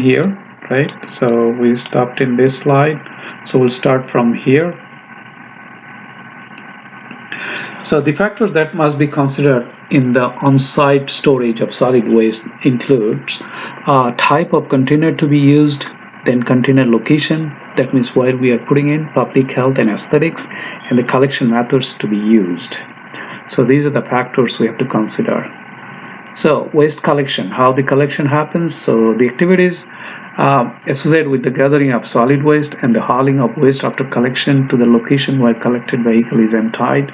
here, right? So we stopped in this slide. So we'll start from here. So the factors that must be considered in the on-site storage of solid waste includes type of container to be used, then container location, that means where we are putting in, public health and aesthetics, and the collection methods to be used. So these are the factors we have to consider. So waste collection, how the collection happens. So the activities associated with the gathering of solid waste and the hauling of waste after collection to the location where collected vehicle is emptied.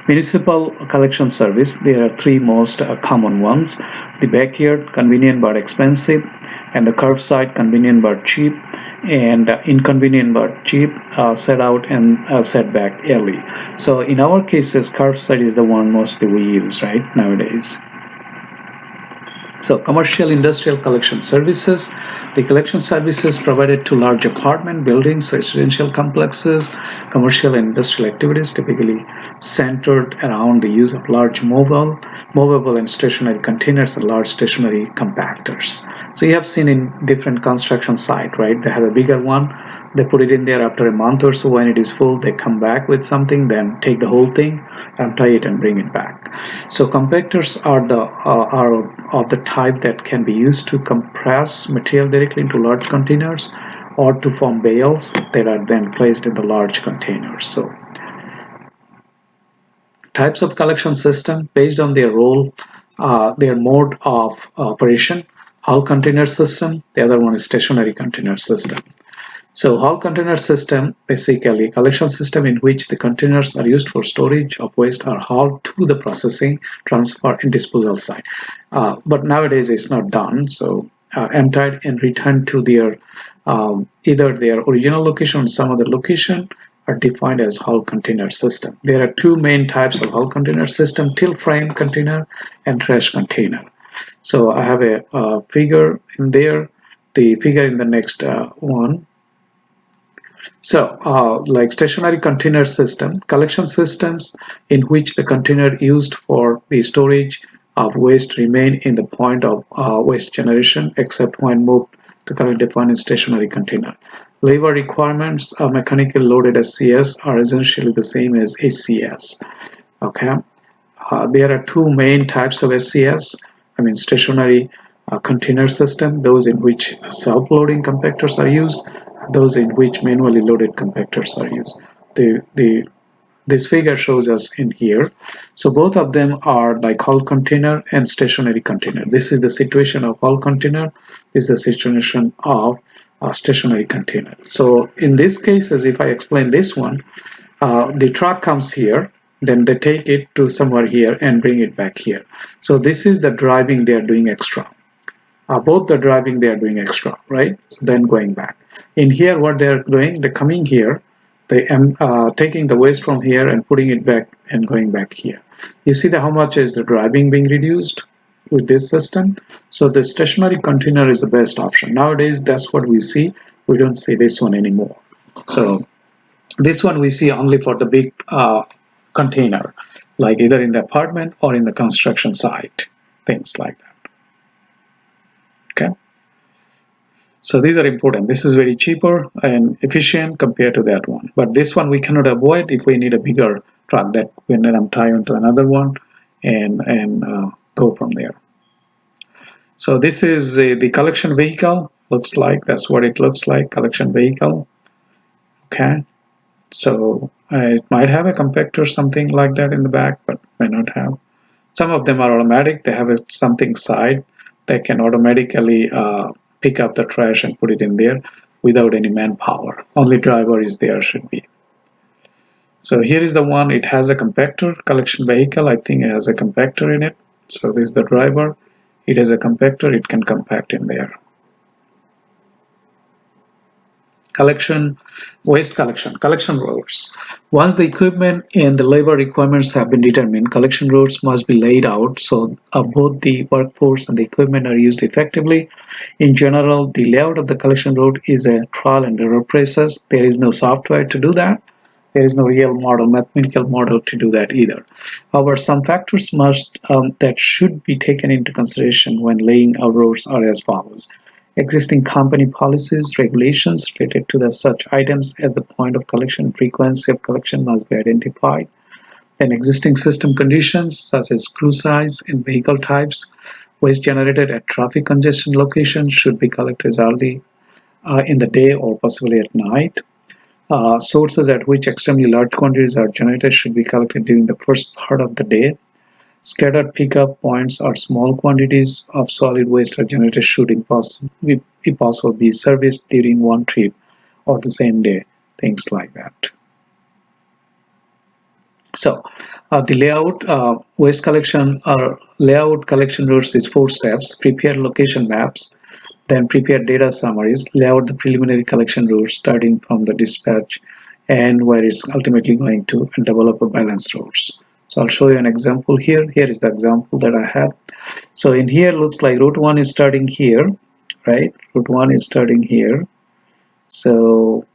Municipal collection service, there are three most common ones: the backyard, convenient but expensive, and the curbside, convenient but cheap, and inconvenient but cheap, set out and set back early. So in our cases, curbside is the one mostly we use right nowadays. So commercial industrial collection services. The collection services provided to large apartment buildings, residential complexes, commercial and industrial activities typically centered around the use of large movable and stationary containers and large stationary compactors. So you have seen in different construction sites, right? They have a bigger one. They put it in there after a month or so. When it is full, they come back with something, then take the whole thing, untie it, and bring it back. So compactors are of the type that can be used to compress material directly into large containers or to form bales that are then placed in the large containers. So types of collection system based on their role, their mode of operation. Hull container system, the other one is stationary container system. So hull container system, basically a collection system in which the containers are used for storage of waste are hauled to the processing, transfer, and disposal site. But nowadays it's not done. So emptied and returned to their either their original location or some other location are defined as hull container system. There are two main types of hull container system: tilt frame container and trash container. So I have a figure in there, the figure in the next one. So like stationary container system, collection systems in which the container used for the storage of waste remain in the point of waste generation except when moved to currently defined in stationary container. Labor requirements of mechanically loaded SCS are essentially the same as ACS. Okay, there are two main types of SCS. I mean stationary container system, those in which self-loading compactors are used, those in which manually loaded compactors are used. This figure shows us in here. So both of them are like hull container and stationary container. This is the situation of hull container. This is the situation of stationary container. So in this case, as if I explain this one, the truck comes here, then they take it to somewhere here and bring it back here. So this is the driving they are doing extra. Both the driving they are doing extra, right? So then going back. In here, what they're doing, they're coming here, they taking the waste from here and putting it back and going back here. You see how much is the driving being reduced with this system? So the stationary container is the best option. Nowadays, that's what we see. We don't see this one anymore. So this one we see only for the big container, like either in the apartment or in the construction site, things like that. Okay. So these are important. This is very cheaper and efficient compared to that one. But this one we cannot avoid if we need a bigger truck that we then untie onto another one and go from there. So this is the collection vehicle. Looks like that's what it looks like. Collection vehicle. Okay. So it might have a compactor, something like that in the back, but may not have. Some of them are automatic. They have something side that can automatically pick up the trash and put it in there without any manpower. Only driver is there should be. So here is the one. It has a compactor, collection vehicle. I think it has a compactor in it. So this is the driver. It has a compactor. It can compact in there. Waste collection routes. Once the equipment and the labor requirements have been determined, collection routes must be laid out so both the workforce and the equipment are used effectively. In general, the layout of the collection route is a trial and error process. There is no software to do that. There is no real model, mathematical model to do that either. However, some factors that should be taken into consideration when laying out routes are as follows. existing company policies, regulations related to the such items as the point of collection, frequency of collection must be identified. Then existing system conditions such as crew size and vehicle types, waste generated at traffic congestion locations should be collected early in the day or possibly at night. Sources at which extremely large quantities are generated should be collected during the first part of the day. Scattered pickup points or small quantities of solid waste are generated should if possible be serviced during one trip or the same day, things like that. So the layout, waste collection or layout collection routes is 4 steps: prepare location maps, then prepare data summaries, lay out the preliminary collection routes starting from the dispatch and where it's ultimately going to, and develop a balanced routes. So I'll show you an example here. Here is the example that I have. So in here looks like route 1 is starting here, right? Route 1 is starting here. So,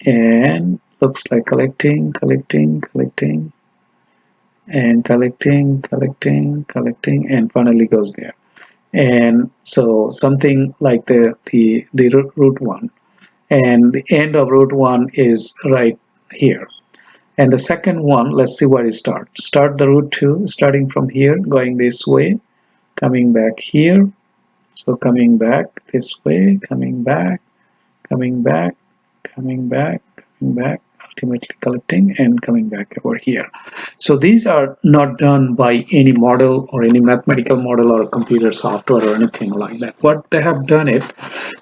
and looks like collecting, and collecting, and finally goes there. And so something like the route 1, and the end of route 1 is right here. And the second one, let's see where it starts. Start the route 2, starting from here, going this way, coming back here. So coming back this way, coming back, ultimately collecting and coming back over here. So these are not done by any model or any mathematical model or computer software or anything like that. What they have done it,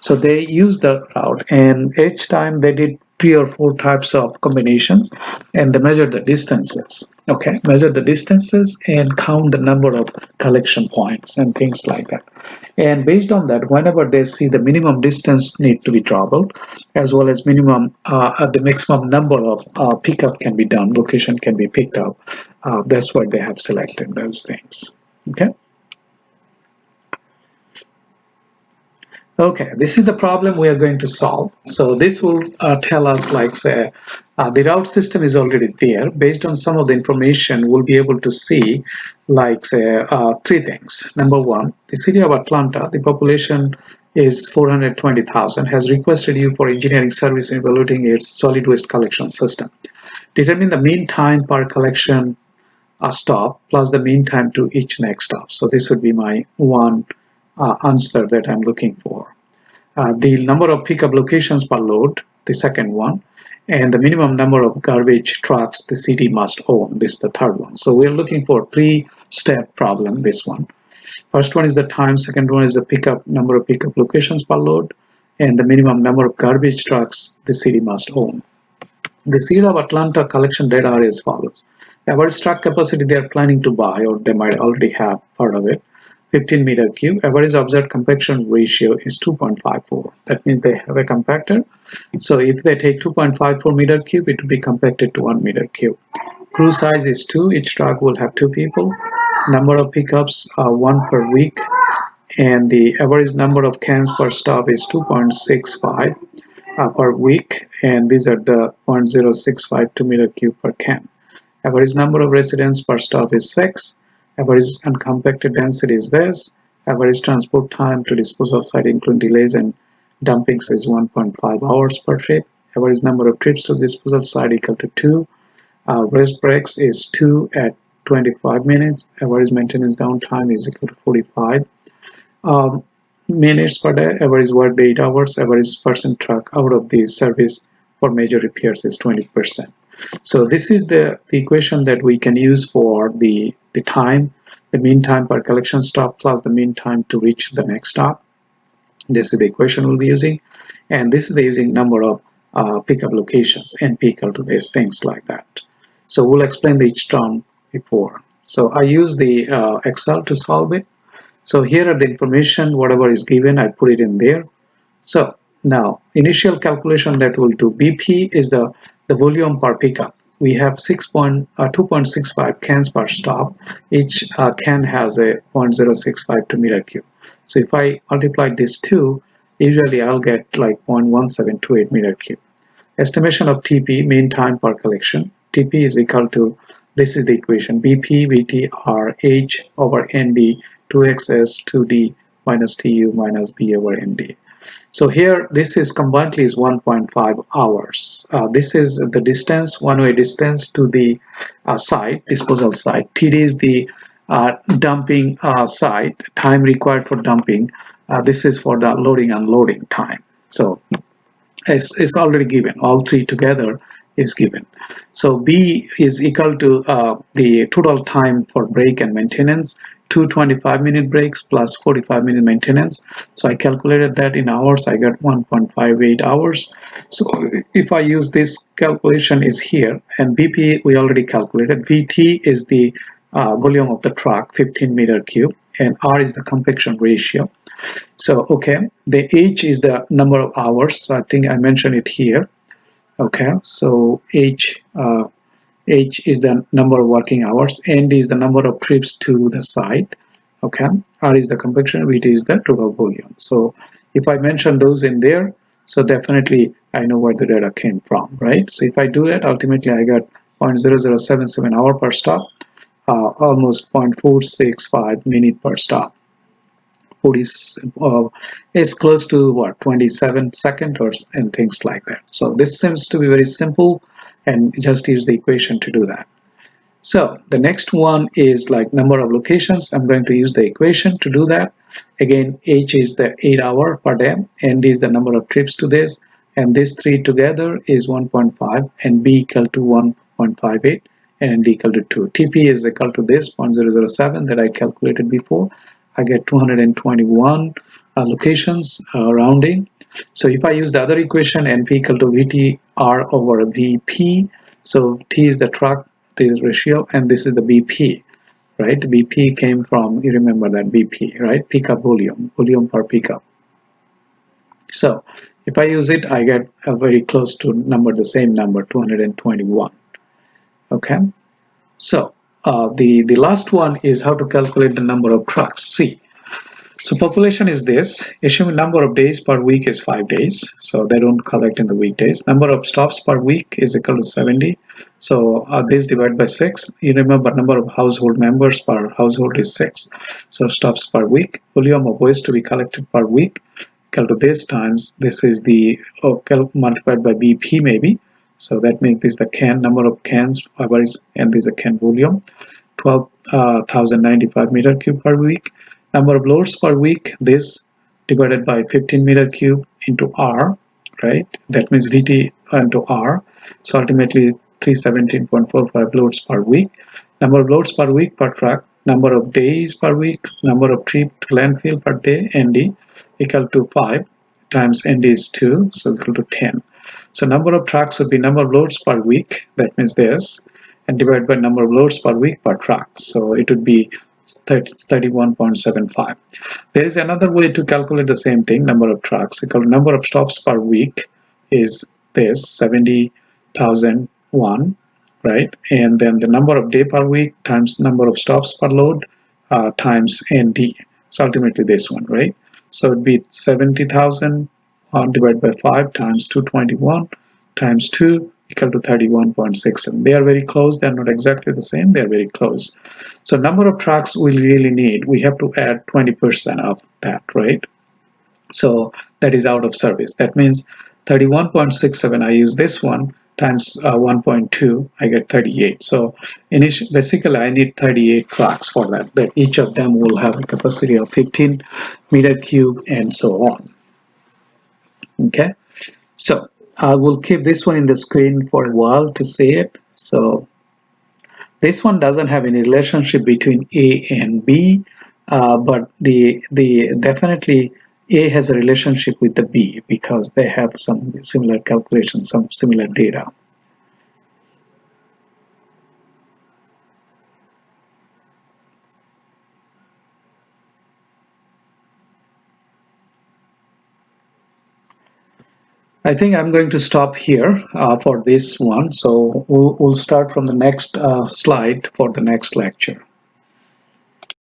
so they use the route, and each time they did 3 or 4 types of combinations, and they measure the distances. Okay, measure the distances and count the number of collection points and things like that. And based on that, whenever they see the minimum distance need to be traveled, as well as minimum the maximum number of pickup can be done, location can be picked up, that's what they have selected those things. Okay, this is the problem we are going to solve. So this will tell us, like, say, the route system is already there. Based on some of the information, we'll be able to see, like, say, 3 things. Number 1, the city of Atlanta, the population is 420,000, has requested you for engineering service in evaluating its solid waste collection system. Determine the mean time per collection stop plus the mean time to each next stop. So this would be my one answer that I'm looking for. The number of pickup locations per load, the second one, and the minimum number of garbage trucks the city must own, this is the third one. So we're looking for 3-step problem, this one. First one is the time, second one is the number of pickup locations per load, and the minimum number of garbage trucks the city must own. The city of Atlanta collection data are as follows. Average truck capacity they are planning to buy, or they might already have part of it, 15 meter cube. Average observed compaction ratio is 2.54. That means they have a compactor. So if they take 2.54 meter cube, it will be compacted to 1 meter cube. Crew size is 2. Each truck will have 2 people. Number of pickups 1 per week. And the average number of cans per stop is 2.65 per week. And these are the 0.065 meter cube per can. Average number of residents per stop is 6. Average uncompacted density is this. Average transport time to disposal site including delays and dumpings is 1.5 hours per trip. Average number of trips to disposal site equal to 2. Rest breaks is 2 at 25 minutes. Average maintenance downtime is equal to 45 minutes per day. Average work day 8 hours. Average person truck out of the service for major repairs is 20%. So this is the equation that we can use for the time, the mean time per collection stop plus the mean time to reach the next stop. This is the equation we'll be using, and this is the using number of pickup locations, NP equal to this, things like that. So we'll explain each term before. So I use the Excel to solve it. So here are the information, whatever is given, I put it in there. So now initial calculation that we'll do, BP is the volume per pickup. We have 2.65 cans per stop. Each can has a 0.065 meter cube. So if I multiply this 2, usually I'll get like 0.1728 meter cube. Estimation of TP, mean time per collection. TP is equal to, this is the equation, BP VT R H over ND 2XS 2D minus TU minus B over ND. So here, this is combinedly is 1.5 hours. This is the distance, one-way distance to the site, disposal site. TD is the dumping site, time required for dumping. This is for the loading unloading time. So it's already given. All three together is given. So B is equal to the total time for break and maintenance, 225-minute breaks plus 45-minute maintenance. So I calculated that in hours. I got 1.58 hours. So if I use this calculation is here, and BP we already calculated. VT is the volume of the truck, 15 meter cube, and R is the compaction ratio. So, okay, the H is the number of hours. So I think I mentioned it here. Okay, so H is the number of working hours. N is the number of trips to the site. Okay, R is the compaction, VT is the total volume. So if I mention those in there, so definitely I know where the data came from, right? So if I do it, ultimately I got 0.0077 hour per stop, almost 0.465 minute per stop. 40 is close to what 27 second or and things like that. So this seems to be very simple, and just use the equation to do that. So the next one is like number of locations. I'm going to use the equation to do that. Again, H is the 8 hour per day, N is the number of trips to this, and these three together is 1.5, and B equal to 1.58, and D equal to 2. TP is equal to this 0.007 that I calculated before. I get 221 locations rounding. So if I use the other equation, NP equal to VTR over VP, so T is the truck to this ratio, and this is the BP, right? BP came from, you remember that BP, right? Pickup volume, volume per pickup. So if I use it, I get a very close to number, the same number, 221. Okay. So the last one is how to calculate the number of trucks. C. So population is this. Assuming number of days per week is 5 days. So they don't collect in the weekdays. Number of stops per week is equal to 70. So this divided by 6. You remember number of household members per household is 6. So stops per week. Volume of waste to be collected per week equal to this times this is the multiplied by BP maybe. So that means this is the can number of cans and this is the can volume, 12,095 meter cube per week. Number of loads per week, this divided by 15 meter cube into R, right? That means VT into R. So ultimately 317.45 loads per week. Number of loads per week per truck, number of days per week, number of trip to landfill per day, ND equal to 5 times ND is 2, so equal to 10. So number of trucks would be number of loads per week, that means this, and divided by number of loads per week per truck. So it would be 31.75. There is another way to calculate the same thing, number of trucks equal to number of stops per week is this, 70,001, right? And then the number of day per week times number of stops per load times ND. So ultimately this one, right? So it would be 70,000 divided by 5 times 221 times 2 equal to 31.67. They are very close. They are not exactly the same. They are very close. So number of trucks we really need, we have to add 20% of that, right? So that is out of service. That means 31.67, I use this one times 1.2, I get 38. So basically I need 38 trucks for that each of them will have a capacity of 15 meter cube and so on. Okay, so I will keep this one in the screen for a while to see it. So this one doesn't have any relationship between A and B, but the definitely A has a relationship with the B because they have some similar calculations, some similar data. I think I'm going to stop here for this one. So we'll start from the next slide for the next lecture.